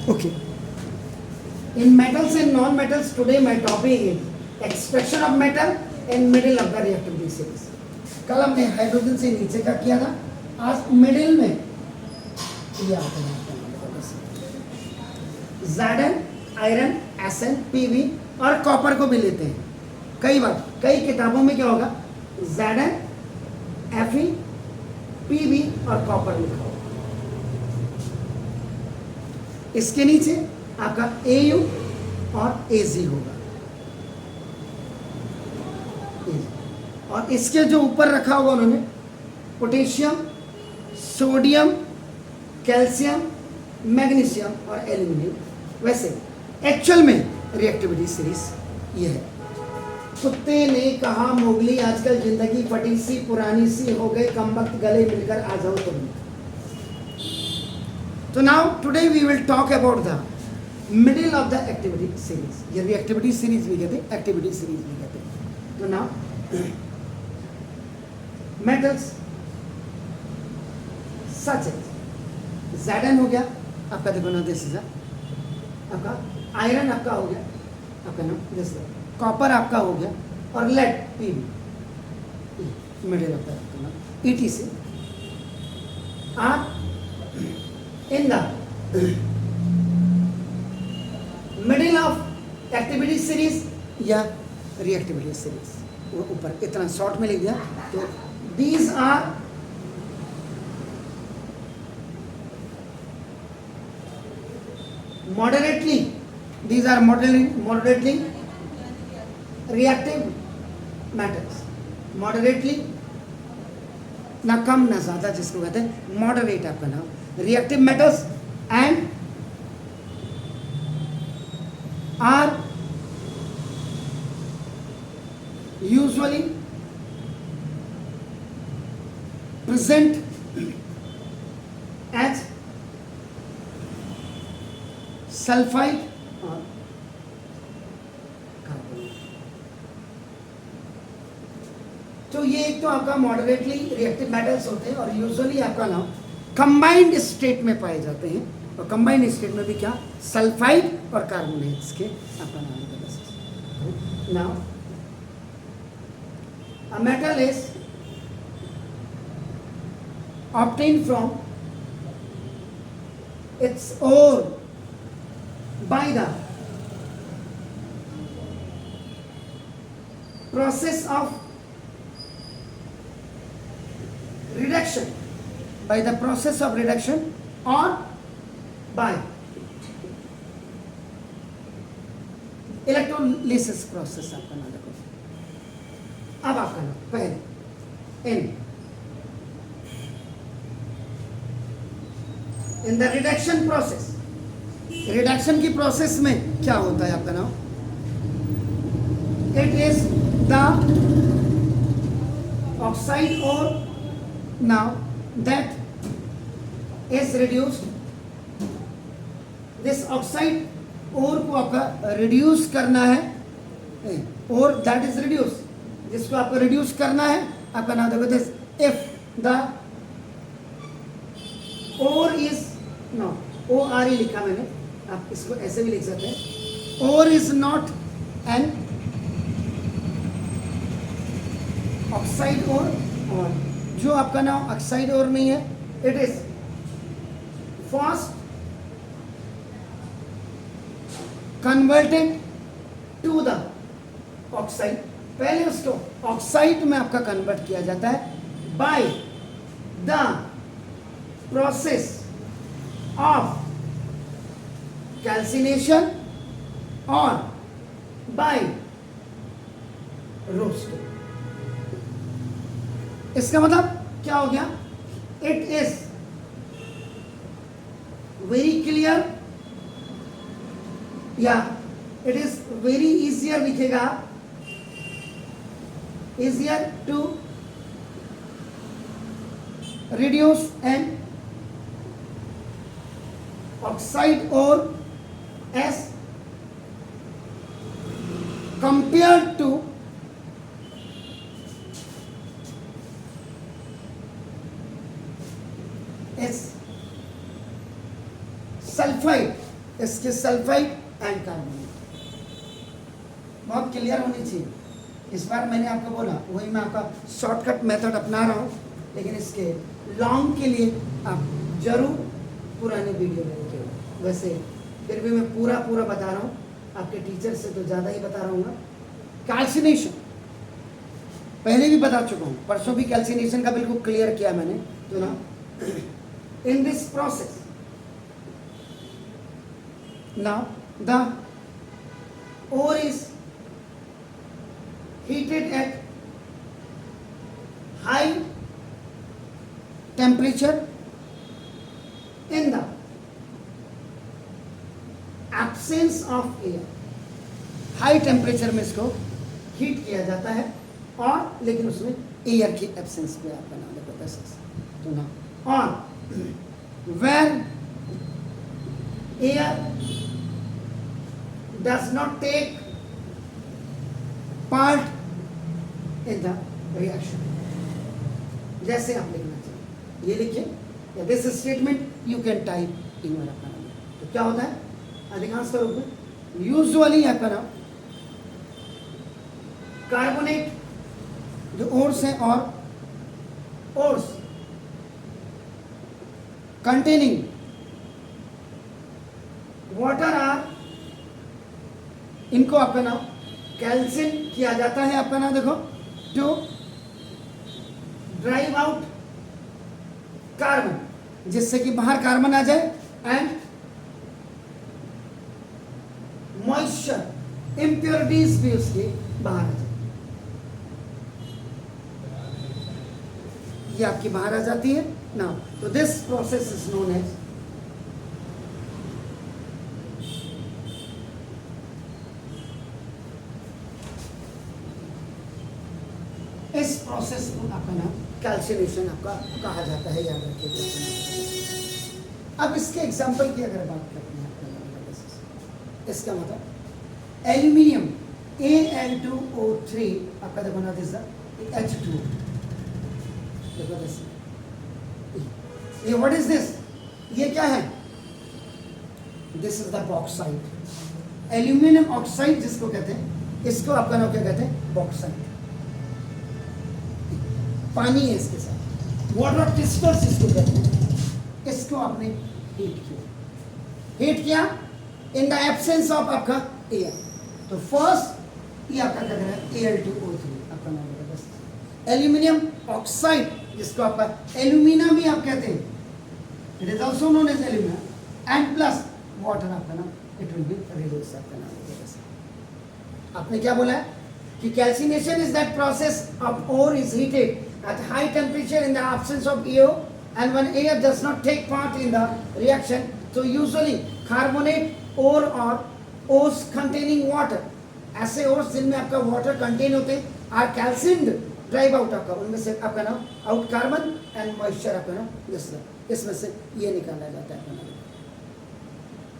Okay. In metals and non-metals, today my topic is extraction of metal and middle of the reactivity series. कल हमने hydrogen से नीचे का किया था, आज मिडिल में ये आता है Zn, आयरन, Sn, Pb और कॉपर को भी लेते हैं. कई बार कई किताबों में क्या होगा Zn, Fe, Pb और कॉपर लिखा होगा. इसके नीचे आपका Au और Ag होगा और इसके जो ऊपर रखा होगा उन्होंने पोटेशियम, सोडियम, कैल्शियम, मैग्नीशियम और एल्यूमिनियम. वैसे एक्चुअल में रिएक्टिविटी सीरीज ये है. कुत्ते ने कहा मोगली आजकल जिंदगी फटी सी पुरानी सी हो गई कम वक्त गले मिलकर आ जाओ तुम. तो now today we will talk about the middle of the activity series. ये रिएक्टिविटी सीरीज भी कहते हैं, एक्टिविटी सीरीज भी कहते हैं. तो now metals such as Zn हो गया आपका, देखो ना दिस इज आपका आयरन आपका हो गया आपका नाम दिस, कॉपर आपका हो गया और lead Pb middle of the नाम ETC are in the middle of activity series या रिएक्टिविटी सीरीज. वो ऊपर इतना शॉर्ट में लिख दिया. तो these are moderately reactive metals. moderately ना कम ना ज्यादा जिसको कहते हैं मॉडरेट आपका नाम reactive metals and are usually present as sulfide or carbon. तो ये एक तो आपका मॉडरेटली रिएक्टिव मेटल्स होते हैं और यूजुअली आपका नाम कंबाइंड स्टेट में पाए जाते हैं. और कंबाइंड स्टेट में भी क्या सल्फाइड और कार्बोनेट्स के आपका नाम है. Now a metal is obtained from its ore by the process of reduction, or by electrolysis process. आपका नाम देखो. अब आपका नाम पहले in the reduction process. Reduction की प्रोसेस में क्या होता है आपका नाम इट इज द ऑक्साइड और now that is reduced. This oxide और को आपका रिड्यूस करना है और दैट इज रिड्यूस जिसको आपको रिड्यूस करना है आपका नाम देखो दिस. इफ द और इज नो ORE लिखा मैंने, आप इसको ऐसे भी लिख सकते हैं. और इज नॉट एन ऑक्साइड और जो आपका नाम ऑक्साइड और नहीं है it is first converted to the oxide. पहले उसको ऑक्साइड में आपका कन्वर्ट किया जाता है by the process of calcination और बाय रोस्टिंग. इसका मतलब क्या हो गया इट इज वेरी क्लियर या इट इज वेरी इजियर लिखेगा easier to reduce an oxide ore as compared to is sulfide इसके सल्फाइड एंड कार्बोनेट। बहुत क्लियर होनी चाहिए। इस बार मैंने आपको बोला, वही मैं आपका शॉर्टकट मेथड अपना रहा हूँ, लेकिन इसके लॉन्ग के लिए आप जरूर पुराने वीडियो में देखें। वैसे फिर भी मैं पूरा बता रहा हूँ, आपके टीचर से तो ज़्यादा ही बता रहा हूँ। कैल्सिनेशन पहले भी बता चुका हूँ, परसों भी कैल्सिनेशन का बिल्कुल क्लियर किया मैंने। तो ना in this process now the ore is heated at high temperature in the absence of air। High temperature में इसको हीट किया जाता है, और लेकिन उसमें एयर की एब्सेंस पे आप बना दे प्रोसेस। तो ना और where air does not take part in the reaction। जैसे आप लिखना चाहिए, ये लिखिए, this statement you can type in your अपना। तो क्या होता है अधिकांश रूप में यूजुअली अपना कार्बोनेट जो ओर्स है और ओर्स कंटेनिंग वाटर आर, इनको अपना कैल्सिन किया जाता है अपना, देखो, टू ड्राइव आउट कार्बन, जिससे कि बाहर कार्बन आ जाए, एंड मॉइस्चर इम्प्योरिटीज भी उसके बाहर आ जाए। ये आपकी बाहर आ जाती है ना। तो this process is known as इस प्रोसेस को आपका नाम कैल्सिनेशन आपका कहा जाता है, याद रखिए। अब इसके एग्जांपल की अगर बात करते हैं, इसका मतलब एल्यूमिनियम Al2O3 आपका देखो ना, दिस H2, देखो दिस, ये व्हाट इज दिस, ये क्या है, this is the bauxite. Aluminium oxide जिसको कहते हैं, इसको आपका नाम क्या कहते हैं, बॉक्साइट। पानी है इसके साथ, वाटर क्रिस्टल्स इसको कहते हैं। इसको आपने हीट किया इन द एब्सेंस ऑफ आपका एयर। तो फर्स्ट ये आपका कहते हैं Al2O3 आपका नाम है, बस। एल्यूमिनियम ऑक्साइड जिसको आपका एल्यूमिना भी आप कहते हैं, it is also known as alumina, and plus water आपका नाम, इट विल बी रिलीज आपका नाम है। आपने क्या बोला है कि calcination is that process of ore is heated at high temperature in the absence of air, and when air does not take part in the reaction, so usually carbonate ore or ores containing water, ऐसे ores जिनमें आपका water contain होते हैं, are calcined, drive out आपका, उनमें से आपका नाम आउट कार्बन एंड मॉइस्चर आपका नाम मिश्रण, इसमें से ये निकाला जाता है अपना,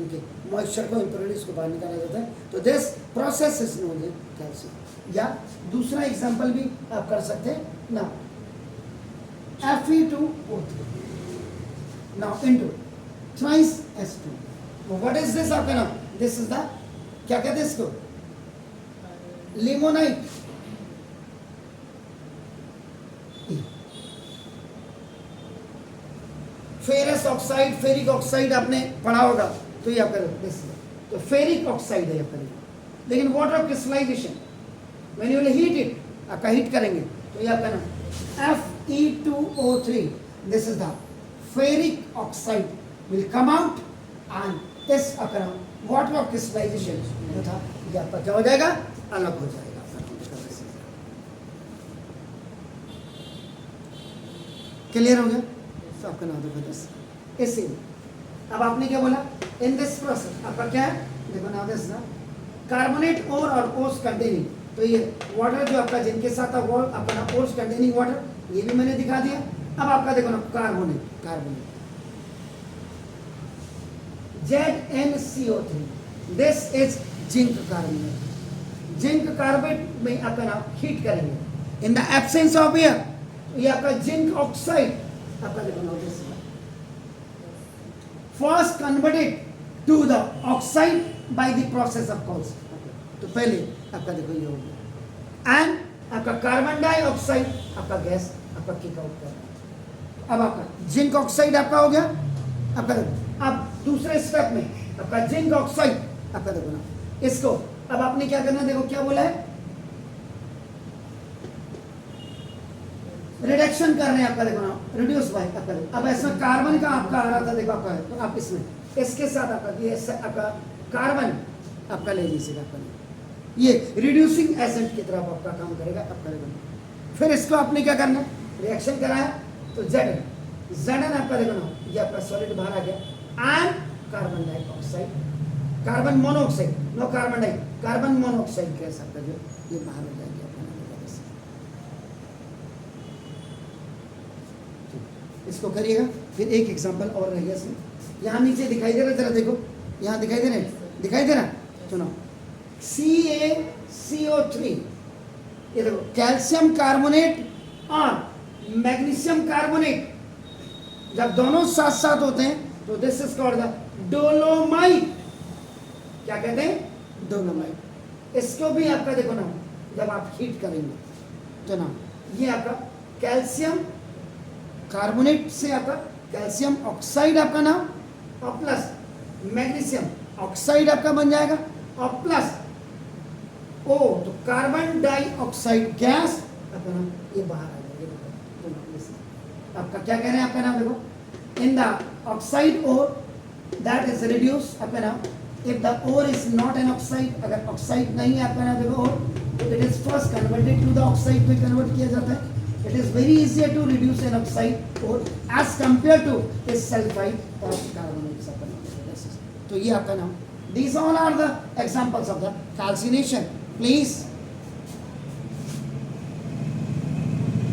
इनके मॉइस्चर को, इम्प्योरिटीज को बाहर निकाला जाता है। तो this process is known as calcium. या दूसरा एग्जांपल भी आप कर सकते हैं ना, Fe2O3 now into thrice S2। What is this आपका नाम, दिस इज द, क्या कहते हैं इसको, limonite. Ferrous oxide, ferric oxide आपने पढ़ा होगा, तो ये आपका दिस, तो फेरिक ऑक्साइड है आपका, लेकिन water crystallization when you will heat it, आपका हीट करेंगे तो ये आपका नाम Fe2O3, this is the ferric oxide will come out, and this आपका नाम water of crystallization तथा ये आपका क्या हो जाएगा, अलग हो जाएगा। क्लियर हो गया? तो आपका नाम देखो दस, ऐसे। अब आपने क्या बोला, इन दिस प्रोसेस आपका क्या है, देखो नाउ दिस ना कार्बोनेट ओर और ओर्स कंटेनिंग, तो ये वाटर जो आपका जिनके साथ वो आपका ना ओर्स कंटेनिंग वाटर, ये भी मैंने दिखा दिया। अब आपका देखो ना carbonate, carbonate ZnCO3, this is zinc carbonate. Zinc carbonate में आपका नाम हीट करेंगे in the absence of air, तो ये आपका जिंक ऑक्साइड आपका देखो ना, this first converted to the oxide by the process of calls. तो पहले आपका देखो ये हो गया, एंड आपका कार्बन डाइऑक्साइड आपका गैस आपका किक आउट कर रहा है। अब आपका जिंक ऑक्साइड आपका हो गया आपका देखो। अब दूसरे स्टेप में आपका जिंक ऑक्साइड आपका देखो ना, इसको अब आपने क्या करना, देखो क्या बोला है, रिडक्शन कर रहे हैं आपका देखो ना, रिड्यूस बाय आपका देखो। अब इसमें कार्बन का आपका आ रहा था देखो आपका, तो आप इसमें इसके साथ आपका ये आपका कार्बन आपका ले लीजिएगा आपका, ये रिड्यूसिंग एजेंट की तरफ आपका काम करेगा आपका देखो। फिर इसको आपने क्या करना, रिएक्शन कराया तो Zn आपका देखो ना, ये आपका सॉलिड बाहर आ गया, and carbon dioxide, carbon monoxide, no carbon di, carbon monoxide gas आपका जो ये बाहर हो जाएगी आपका। इसको करिएगा। फिर एक एग्जांपल और रहेगा इसमें, यहाँ नीचे दिखाई दे रहा है, जरा देखो यहाँ दिखाई दे रहा है, दिखाई दे रहा है, सुनो CaCO3, ये देखो कैल्शियम कार्बोनेट और मैग्नीशियम कार्बोनेट जब दोनों साथ साथ होते हैं तो this is called the dolomite. क्या कहते हैं, डोलोमाइट। इसको भी आपका देखो ना, जब आप हीट करेंगे तो ना, ये आपका कैल्शियम कार्बोनेट से आपका कैल्शियम ऑक्साइड आपका नाम, और प्लस मैग्नीशियम ऑक्साइड आपका बन जाएगा, और प्लस ओ तो कार्बन डाइऑक्साइड गैस आपका नाम ये बाहर आ जाएगा। आपका क्या कह रहे हैं आपका नाम देखो, in the oxide ore that is reduce आपका नाम, if the ore is not an oxide, अगर ऑक्साइड नहीं है आपका नाम देखो, और it is first converted to the oxide में कन्वर्ट किया जाता है। It is very easier to reduce an oxide ore as compared to a sulfide or carbonate. तो ये आपका नाम, these all are the examples of the calcination. Please